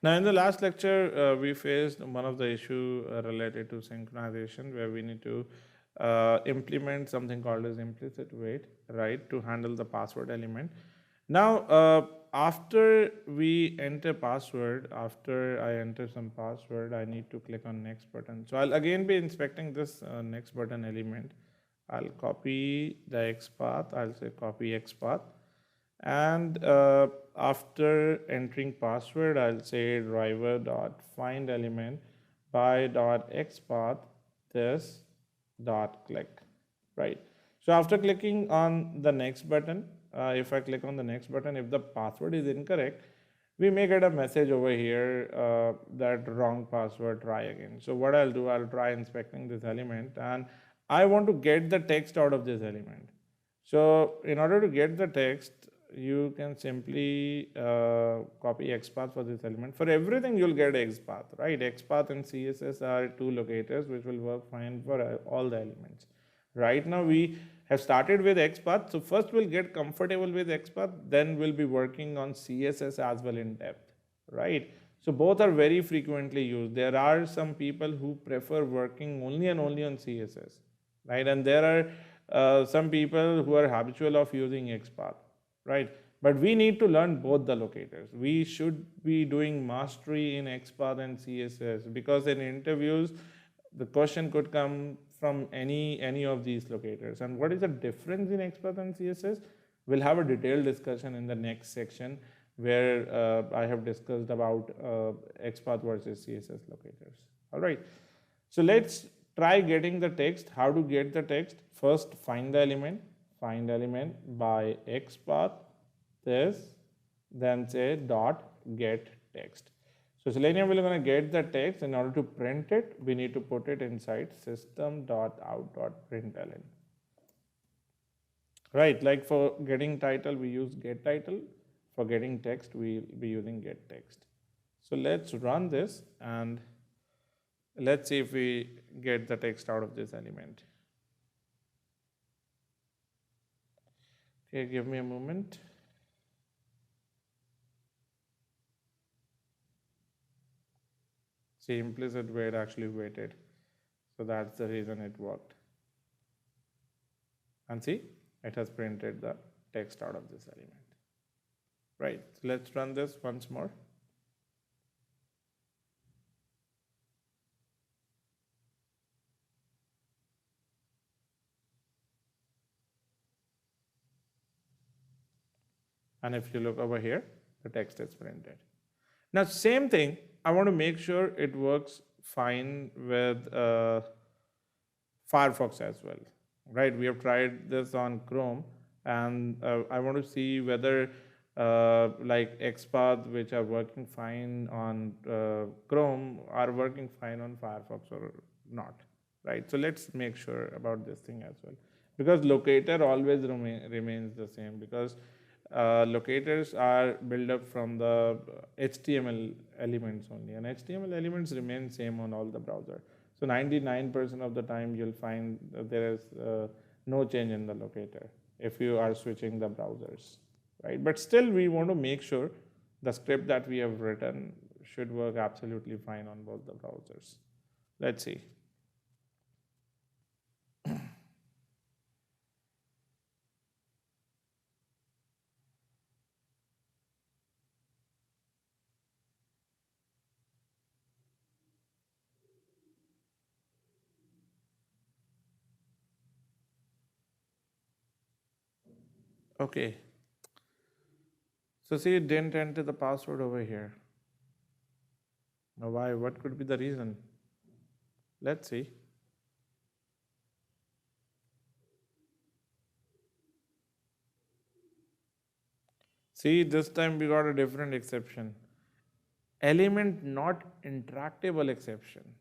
Now, in the last lecture, we faced one of the issue related to synchronization, where we need to implement something called as implicit wait, right, to handle the password element. Now, after we enter password, after I enter some password, I need to click on next button. So I'll again be inspecting this next button element. I'll copy the XPath. I'll say copy XPath. And after entering password, I'll say driver dot find element by dot XPath this dot click, right? So after clicking on the next button, if I click on the next button, if the password is incorrect, we may get a message over here that wrong password, try again. So what I'll do, I'll try inspecting this element, and I want to get the text out of this element. So in order to get the text, you can simply copy XPath for this element. For everything, you'll get XPath, right? XPath and CSS are two locators which will work fine for all the elements. Right now, we have started with XPath. So first, we'll get comfortable with XPath. Then we'll be working on CSS as well in depth, right? So both are very frequently used. There are some people who prefer working only and only on CSS, right? And there are some people who are habitual of using XPath, right? But we need to learn both the locators. We should be doing mastery in XPath and CSS, because in interviews, the question could come from any of these locators. And what is the difference in XPath and CSS? We'll have a detailed discussion in the next section, where I have discussed about XPath versus CSS locators. All right. So let's try getting the text. How to get the text? First, find the element by XPath this, then say dot get text. So Selenium will going to get the text. In order to print it, we need to put it inside system.out.println. Right, like for getting title, we use get title. For getting text, we'll be using get text. So let's run this and let's see if we get the text out of this element. Okay, give me a moment. See, implicit wait actually waited. So that's the reason it worked. And see, it has printed the text out of this element. Right, so let's run this once more. And if you look over here, the text is printed. Now, same thing, I want to make sure it works fine with Firefox as well, right? We have tried this on Chrome, and I want to see whether like XPath, which are working fine on Chrome, are working fine on Firefox or not, right? So let's make sure about this thing as well, because locator always remains the same, because locators are built up from the HTML elements only, and HTML elements remain same on all the browser. So 99% of the time you'll find that there is no change in the locator if you are switching the browsers, right? But still, we want to make sure the script that we have written should work absolutely fine on both the browsers. Let's see. Okay. So see, it didn't enter the password over here. Now why? What could be the reason? Let's see. See, this time we got a different exception. Element not interactable exception.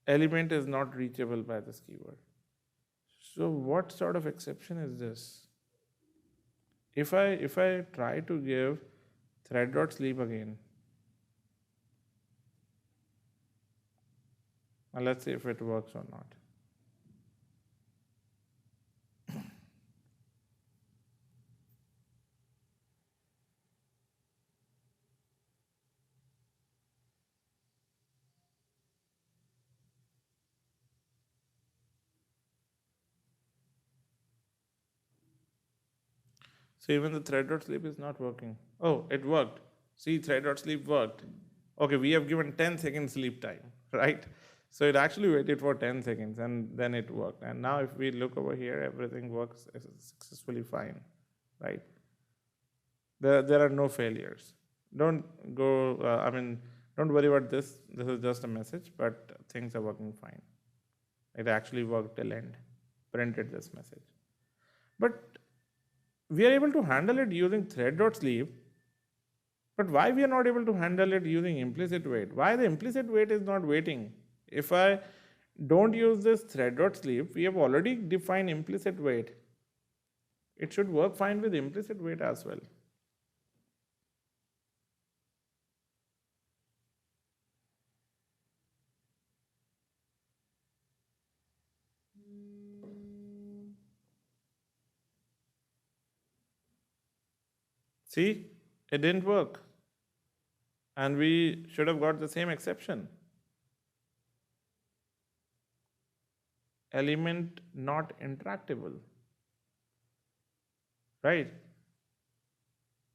Element is not reachable by this keyword. So what sort of exception is this? If I try to give thread.sleep again, and let's see if it works or not. So even the thread.sleep is not working. Oh, it worked. See, thread.sleep worked. Okay, we have given 10 seconds sleep time, right? So it actually waited for 10 seconds and then it worked. And now if we look over here, everything works successfully fine, right? There are no failures. Don't go, don't worry about this. This is just a message, but things are working fine. It actually worked till end, printed this message. But we are able to handle it using thread.sleep, but why we are not able to handle it using implicit wait? Why the implicit wait is not waiting? If I don't use this thread.sleep, we have already defined implicit wait. It should work fine with implicit wait as well. See, it didn't work. And we should have got the same exception. Element not interactable. Right?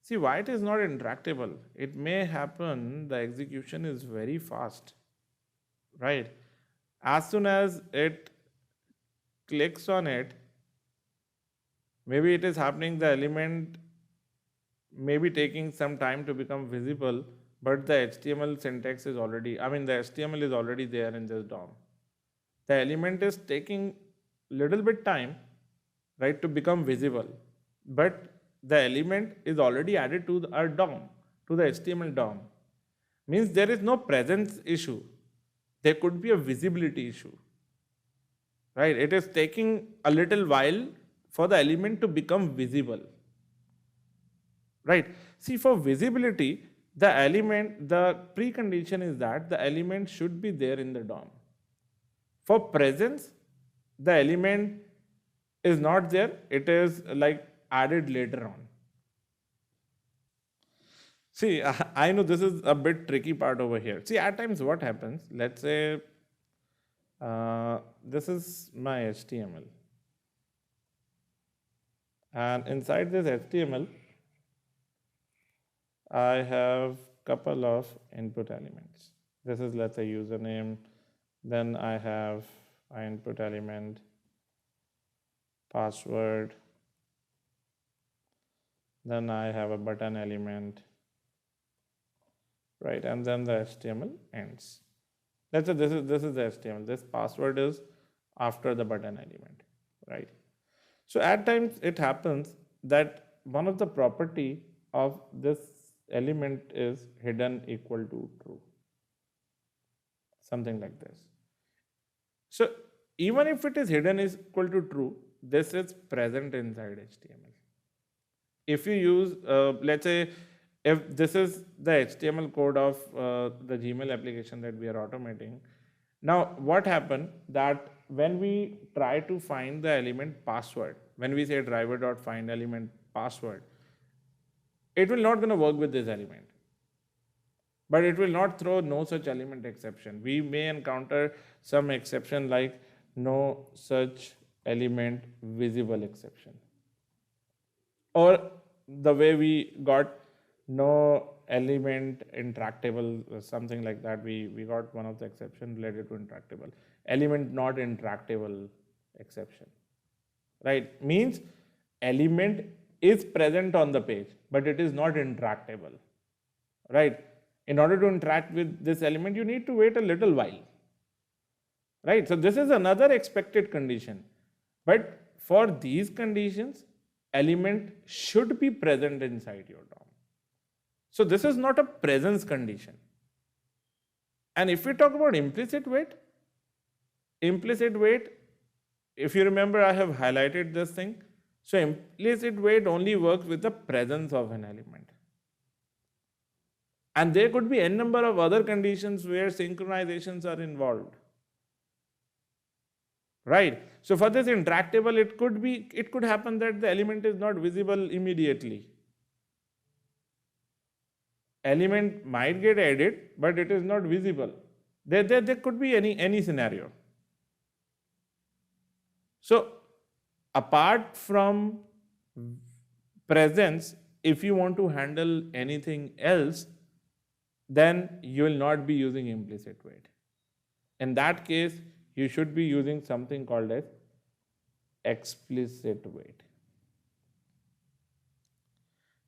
See, why it is not interactable? It may happen the execution is very fast. Right? As soon as it clicks on it, maybe it is happening, the element may be taking some time to become visible, but the HTML syntax is already, the HTML is already there in this DOM. The element is taking little bit time, right, to become visible, but the element is already added to our DOM, to the HTML DOM. Means there is no presence issue. There could be a visibility issue, right? It is taking a little while for the element to become visible. Right. See, for visibility, the precondition is that the element should be there in the DOM. For presence, the element is not there. It is like added later on. See, I know this is a bit tricky part over here. See, at times what happens, let's say this is my HTML. And inside this HTML, I have couple of input elements. This is, let's say, username. Then I have an input element, password. Then I have a button element, right? And then the HTML ends. Let's say this is the HTML. This password is after the button element, right? So at times it happens that one of the property of this element is hidden equal to true, something like this. So even if it is hidden is equal to true, this is present inside HTML. If you use, let's say, if this is the HTML code of the Gmail application that we are automating, now what happened that when we try to find the element password, when we say driver.find element password, it will not going to work with this element, but it will not throw no such element exception. We may encounter some exception like no such element visible exception, or the way we got no element interactable, something like that. We got one of the exception related to interactable, element not interactable exception, right? Means element is present on the page, but it is not interactable, right? In order to interact with this element, you need to wait a little while, right? So this is another expected condition, but for these conditions, element should be present inside your DOM. So this is not a presence condition. And if we talk about implicit wait, if you remember, I have highlighted this thing. So implicit wait only works with the presence of an element. And there could be n number of other conditions where synchronizations are involved, right? So for this interactable, it could happen that the element is not visible immediately. Element might get added, but it is not visible. There could be any scenario. So apart from presence, if you want to handle anything else, then you will not be using implicit wait. In that case, you should be using something called as explicit wait.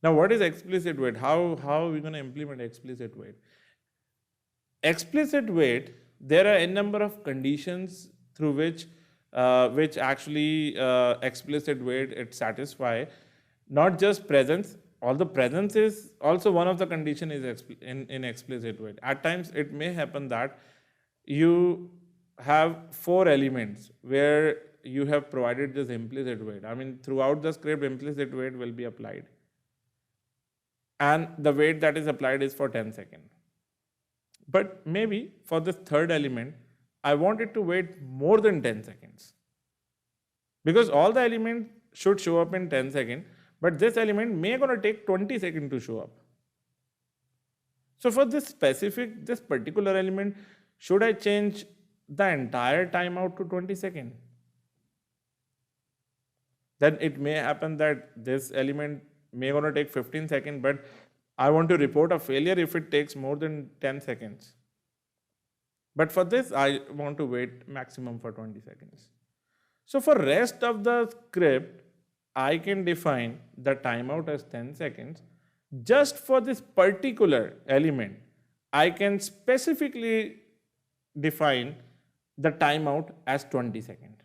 Now, what is explicit wait? How are we going to implement explicit wait? Explicit wait, there are a number of conditions through which actually explicit wait it satisfy. Not just presence, although presence is also one of the condition is in explicit wait. At times it may happen that you have 4 elements where you have provided this implicit wait. I mean, throughout the script, implicit wait will be applied. And the wait that is applied is for 10 seconds. But maybe for this third element, I want it to wait more than 10 seconds. Because all the elements should show up in 10 seconds, but this element may going to take 20 seconds to show up. So for this particular element, should I change the entire timeout to 20 seconds? Then it may happen that this element may going to take 15 seconds, but I want to report a failure if it takes more than 10 seconds. But for this, I want to wait maximum for 20 seconds. So for rest of the script, I can define the timeout as 10 seconds. Just for this particular element, I can specifically define the timeout as 20 seconds.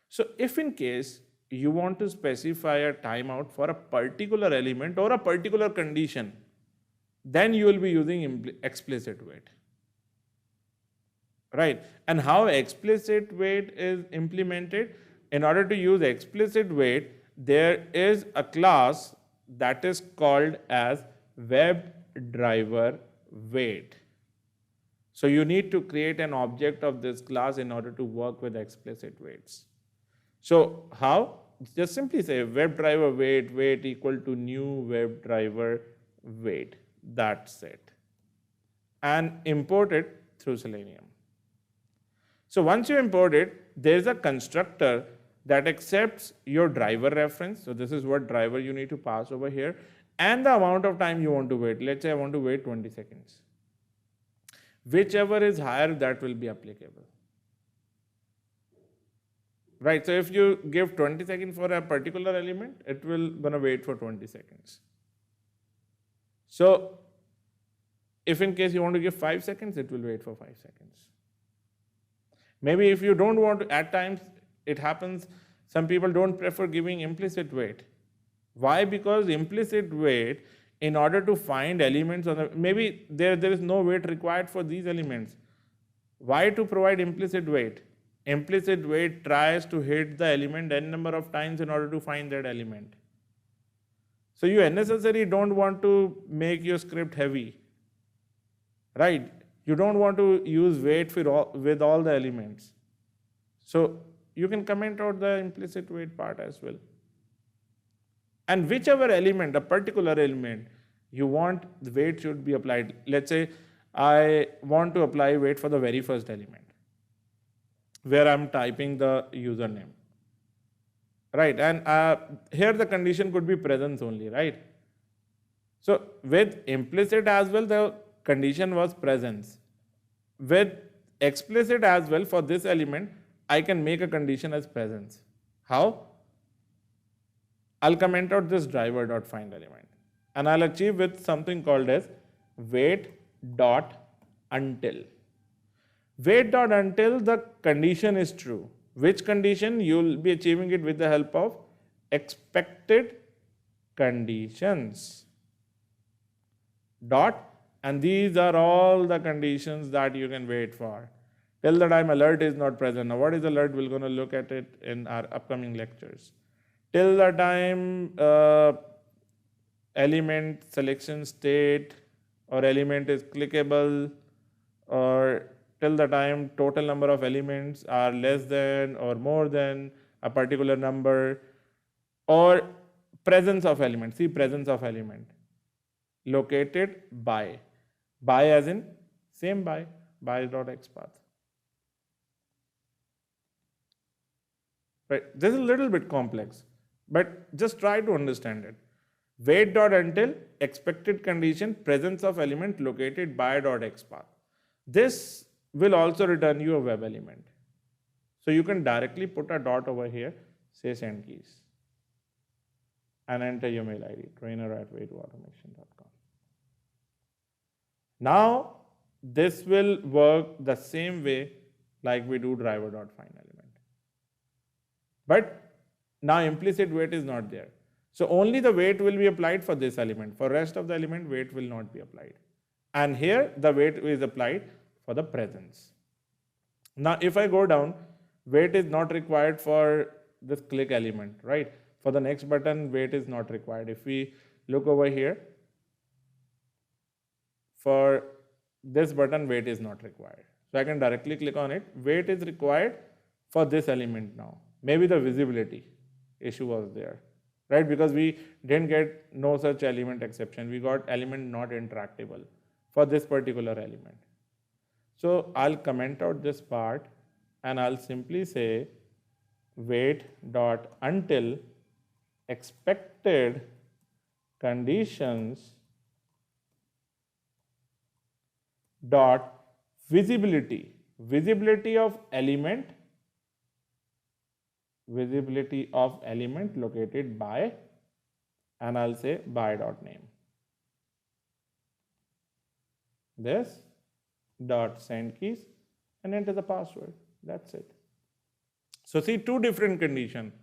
So if in case you want to specify a timeout for a particular element or a particular condition, then you will be using explicit wait. Right? And how explicit wait is implemented? In order to use explicit wait, there is a class that is called as WebDriver wait. So you need to create an object of this class in order to work with explicit waits. So how? Just simply say WebDriver wait equal to new WebDriver wait. That's it. And import it through Selenium. So once you import it, there is a constructor that accepts your driver reference. So this is what driver you need to pass over here, and the amount of time you want to wait. Let's say I want to wait 20 seconds. Whichever is higher, that will be applicable. Right, so if you give 20 seconds for a particular element, it will gonna wait for 20 seconds. So if in case you want to give 5 seconds, it will wait for 5 seconds. Maybe if you don't want to, at times it happens, some people don't prefer giving implicit wait. Why? Because implicit wait, in order to find elements on the, maybe there is no wait required for these elements. Why to provide implicit wait? Implicit wait tries to hit the element n number of times in order to find that element. So you unnecessarily don't want to make your script heavy, right? You don't want to use wait with all the elements. So you can comment out the implicit wait part as well. And whichever element, a particular element, you want the wait should be applied. Let's say I want to apply wait for the very first element, where I'm typing the username, right? And here the condition could be presence only, right? So with implicit as well, the condition was presence. With explicit as well, for this element, I can make a condition as presence. How? I'll comment out this driver.find element, and I'll achieve with something called as wait.until. Wait.until the condition is true. Which condition? You'll be achieving it with the help of expected conditions. Dot, and these are all the conditions that you can wait for. Till the time alert is not present. Now what is alert? We're going to look at it in our upcoming lectures. Till the time element selection state or element is clickable, or till the time total number of elements are less than or more than a particular number, or presence of element. See, presence of element located by as in same by xpath. Right, this is a little bit complex, but just try to understand it. Wait dot until expected condition presence of element located by dot XPath. This will also return you a web element. So you can directly put a dot over here, say send keys, and enter your mail ID, trainer@waitautomation.com. Now, this will work the same way like we do driver.find element. But now implicit wait is not there. So only the wait will be applied for this element. For rest of the element, wait will not be applied. And here the wait is applied for the presence. Now if I go down, wait is not required for this click element, right? For the next button, wait is not required. If we look over here, for this button, wait is not required. So I can directly click on it. Wait is required for this element now. Maybe the visibility issue was there, right? Because we didn't get no such element exception. We got element not interactable for this particular element. So I'll comment out this part and I'll simply say wait dot until expected conditions dot visibility of element located by, and I'll say by dot name. This dot send keys and enter the password. That's it. So see, two different conditions.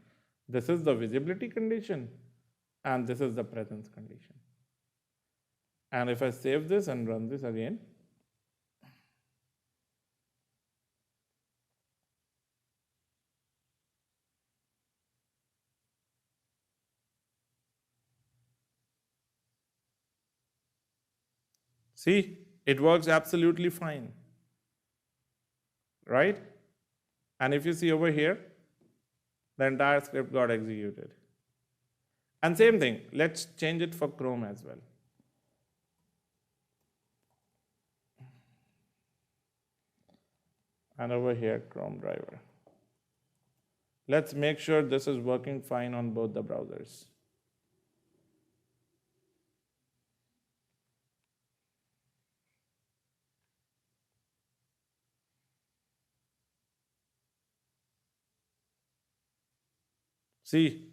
This is the visibility condition and this is the presence condition. And if I save this and run this again, see, it works absolutely fine, right? And if you see over here, the entire script got executed. And same thing, let's change it for Chrome as well. And over here, Chrome driver. Let's make sure this is working fine on both the browsers. See,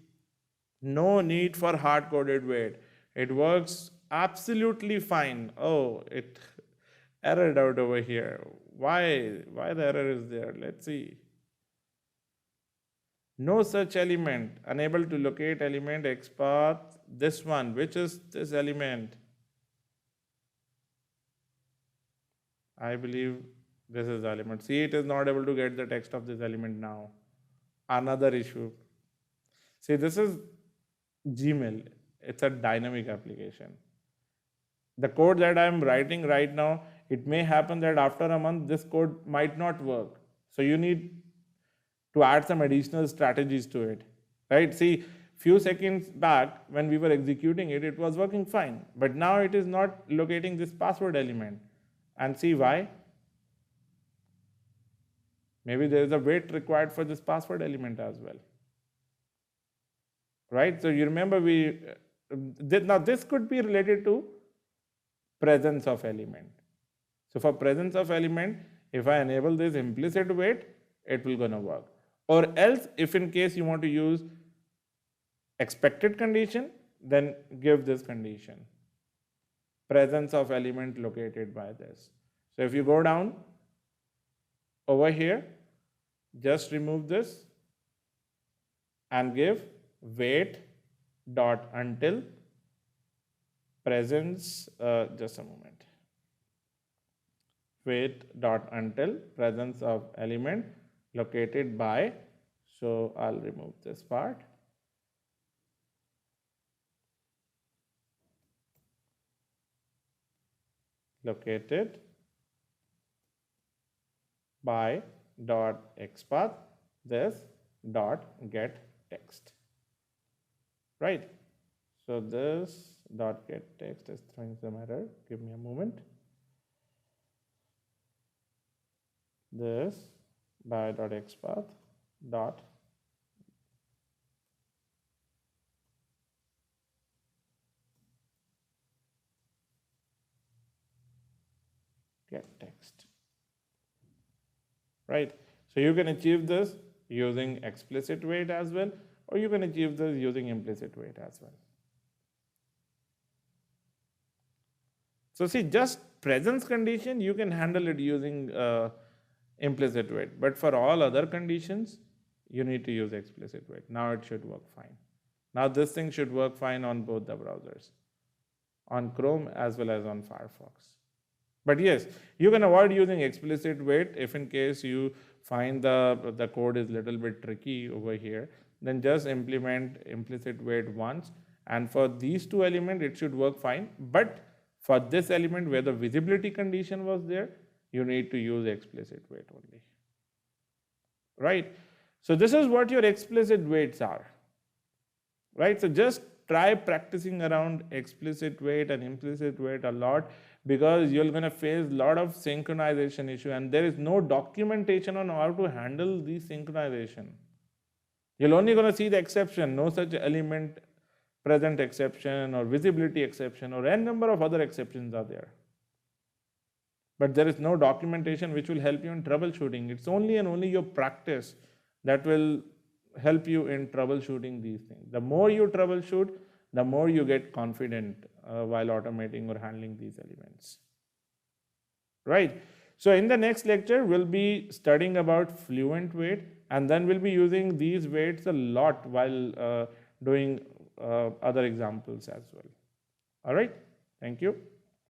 no need for hard-coded wait. It works absolutely fine. Oh, it errored out over here. Why the error is there? Let's see. No such element, unable to locate element XPath, this one, which is this element. I believe this is the element. See, it is not able to get the text of this element now. Another issue. See, this is Gmail. It's a dynamic application. The code that I'm writing right now, it may happen that after a month, this code might not work. So you need to add some additional strategies to it, right? See, few seconds back when we were executing it, it was working fine. But now it is not locating this password element. And see why? Maybe there is a wait required for this password element as well. Right? So you remember now this could be related to presence of element. So for presence of element, if I enable this implicit wait, it will gonna work. Or else, if in case you want to use expected condition, then give this condition. Presence of element located by this. So if you go down over here, just remove this and give wait dot until presence, just a moment, wait dot until presence of element located by, so I'll remove this part, located by dot XPath, this dot get text, right? So this dot get text is throwing some error. Give me a moment. This by dot XPath dot get text, right? So you can achieve this using explicit wait as well, or you can achieve this using implicit wait as well. So see, just presence condition, you can handle it using implicit wait. But for all other conditions, you need to use explicit wait. Now it should work fine. Now this thing should work fine on both the browsers, on Chrome as well as on Firefox. But yes, you can avoid using explicit wait if in case you find the code is a little bit tricky over here, then just implement implicit wait once. And for these two elements, it should work fine. But for this element where the visibility condition was there, you need to use explicit wait only, right? So this is what your explicit waits are, right? So just try practicing around explicit wait and implicit wait a lot, because you're going to face a lot of synchronization issue, and there is no documentation on how to handle the synchronization. You're only going to see the exception, no such element present exception or visibility exception or n number of other exceptions are there. But there is no documentation which will help you in troubleshooting. It's only and only your practice that will help you in troubleshooting these things. The more you troubleshoot, the more you get confident while automating or handling these elements, right? So in the next lecture, we'll be studying about fluent wait, and then we'll be using these waits a lot while doing other examples as well. All right, thank you.